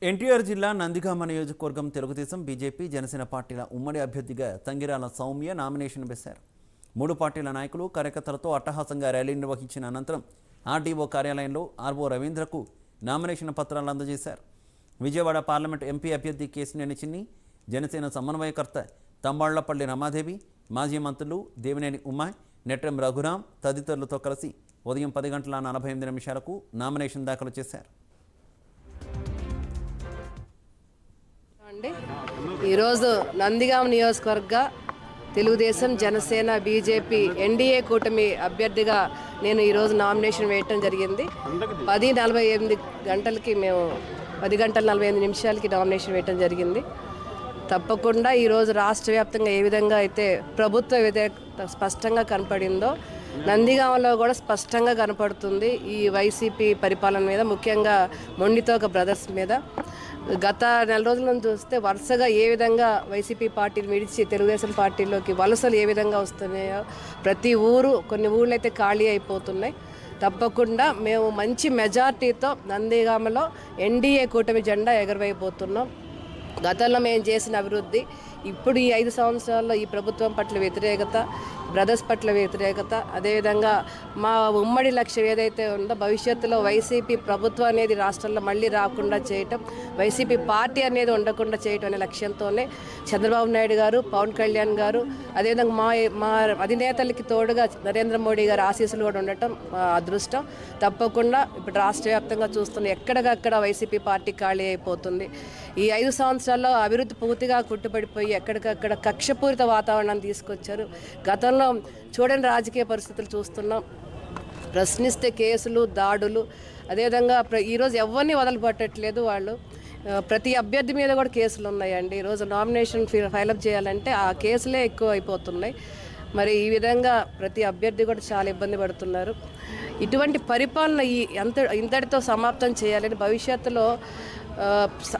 ఎన్టీఆర్ జిల్లా నందిగామ నియోజకవర్గం తెలుగుదేశం బీజేపీ జనసేన పార్టీల ఉమ్మడి అభ్యర్థిగా తంగిరాల సౌమ్య నామినేషన్ వేశారు. మూడు పార్టీల నాయకులు కార్యకర్తలతో అట్టహాసంగా ర్యాలీ నిర్వహించిన అనంతరం ఆర్డీఓ కార్యాలయంలో ఆర్వో రవీంద్రకు నామినేషన్ పత్రాలు అందజేశారు. విజయవాడ పార్లమెంట్ ఎంపీ అభ్యర్థి కేశినేని చిన్ని, జనసేన సమన్వయకర్త తంబాళ్లపల్లి రమాదేవి, మాజీ మంత్రులు దేవినేని ఉమా, నెట్రం రఘురాం తదితరులతో కలిసి ఉదయం 10:48 నామినేషన్ దాఖలు చేశారు. ఈరోజు నందిగామ నియోజకవర్గ తెలుగుదేశం జనసేన బీజేపీ ఎన్డీఏ కూటమి అభ్యర్థిగా నేను ఈరోజు నామినేషన్ వేయటం జరిగింది. 10:48 మేము 10:48 నామినేషన్ వేయటం జరిగింది. తప్పకుండా ఈరోజు రాష్ట్ర వ్యాప్తంగా ఏ విధంగా అయితే ప్రభుత్వ వ్యతిరేకత స్పష్టంగా కనపడిందో నందిగామలో కూడా స్పష్టంగా కనపడుతుంది. ఈ వైసీపీ పరిపాలన మీద, ముఖ్యంగా మొండితోక బ్రదర్స్ మీద గత నెల రోజుల నుంచి చూస్తే వరుసగా ఏ విధంగా వైసీపీ పార్టీని విడిచి తెలుగుదేశం పార్టీలోకి వలసలు ఏ విధంగా వస్తున్నాయో, ప్రతి ఊరు కొన్ని ఊళ్ళు అయితే ఖాళీ అయిపోతున్నాయి. తప్పకుండా మేము మంచి మెజార్టీతో నందిగామలో ఎన్డీఏ కూటమి జెండా ఎగరవేయబోతున్నాం. గతంలో మేము చేసిన అభివృద్ధి, ఇప్పుడు ఈ 5 సంవత్సరాల్లో ఈ ప్రభుత్వం పట్ల వ్యతిరేకత, బ్రదర్స్ పట్ల వ్యతిరేకత, అదేవిధంగా మా ఉమ్మడి లక్ష్యం ఏదైతే ఉందో భవిష్యత్తులో వైసీపీ ప్రభుత్వం అనేది రాష్ట్రంలో మళ్ళీ రాకుండా చేయటం, వైసీపీ పార్టీ అనేది ఉండకుండా చేయటం అనే లక్ష్యంతోనే చంద్రబాబు నాయుడు గారు, పవన్ కళ్యాణ్ గారు, అదేవిధంగా మా అధినేతలకి తోడుగా నరేంద్ర మోడీ గారు ఆశీస్సులు కూడా ఉండటం మా అదృష్టం. తప్పకుండా ఇప్పుడు రాష్ట్ర వ్యాప్తంగా చూస్తున్న ఎక్కడికక్కడ వైసీపీ పార్టీ ఖాళీ అయిపోతుంది. ఈ 5 సంవత్సరాల్లో అభివృద్ధి పూర్తిగా కుట్టుపడిపోయి ఎక్కడికక్కడ కక్షపూరిత వాతావరణాన్ని తీసుకొచ్చారు. గతంలో చూడండి, రాజకీయ పరిస్థితులు చూస్తున్నాం. ప్రశ్నిస్తే కేసులు, దాడులు, అదేవిధంగా ఈరోజు ఎవరిని వదలుపట్టట్లేదు వాళ్ళు. ప్రతి అభ్యర్థి మీద కూడా కేసులు ఉన్నాయండి. ఈరోజు నామినేషన్ ఫైలప్ చేయాలంటే ఆ కేసులే ఎక్కువ అయిపోతున్నాయి. మరి ఈ విధంగా ప్రతి అభ్యర్థి కూడా చాలా ఇబ్బంది పడుతున్నారు. ఇటువంటి పరిపాలన ఇంతటితో సమాప్తం చేయాలని, భవిష్యత్తులో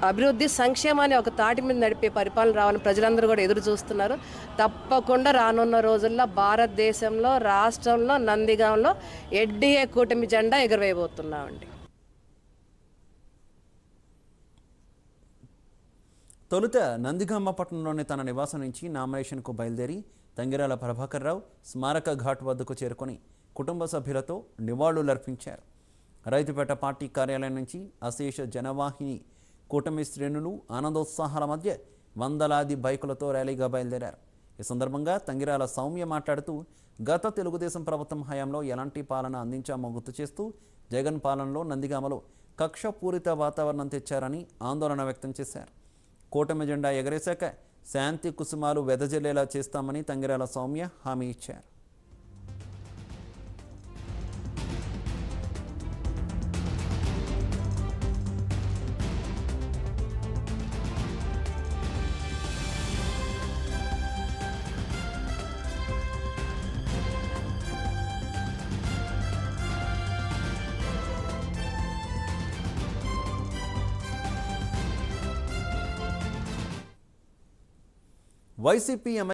అభివృద్ధి సంక్షేమాన్ని ఒక తాటి మీద నడిపే పరిపాలన రావాలని ప్రజలందరూ కూడా ఎదురు చూస్తున్నారు. తప్పకుండా రానున్న రోజుల్లో భారతదేశంలో, రాష్ట్రంలో, నందిగాంలో ఎన్డీఏ కూటమి జెండా ఎగరవేయబోతున్నామండి. తొలుత నందిగామ పట్టణంలోని తన నివాసం నుంచి నామినేషన్కు బయలుదేరి తంగిరాల ప్రభాకర్ రావు స్మారక ఘాట్ వద్దకు చేరుకొని కుటుంబ సభ్యులతో నివాళులర్పించారు. రైతుపేట పార్టీ కార్యాలయం నుంచి అశేష జనవాహిని కూటమి శ్రేణులు ఆనందోత్సాహాల మధ్య వందలాది బైకులతో ర్యాలీగా బయలుదేరారు. ఈ సందర్భంగా తంగిరాల సౌమ్య మాట్లాడుతూ గత తెలుగుదేశం ప్రభుత్వం హయాంలో ఎలాంటి పాలన అందించామో గుర్తు చేస్తూ జగన్ పాలనలో నందిగామలో కక్షపూరిత వాతావరణం తెచ్చారని ఆందోళన వ్యక్తం చేశారు. కూటమి జెండా ఎగరేశాక శాంతి కుసుమాలు వెదజల్లేలా చేస్తామని తంగిరాల సౌమ్య హామీ ఇచ్చారు. వైసీపీ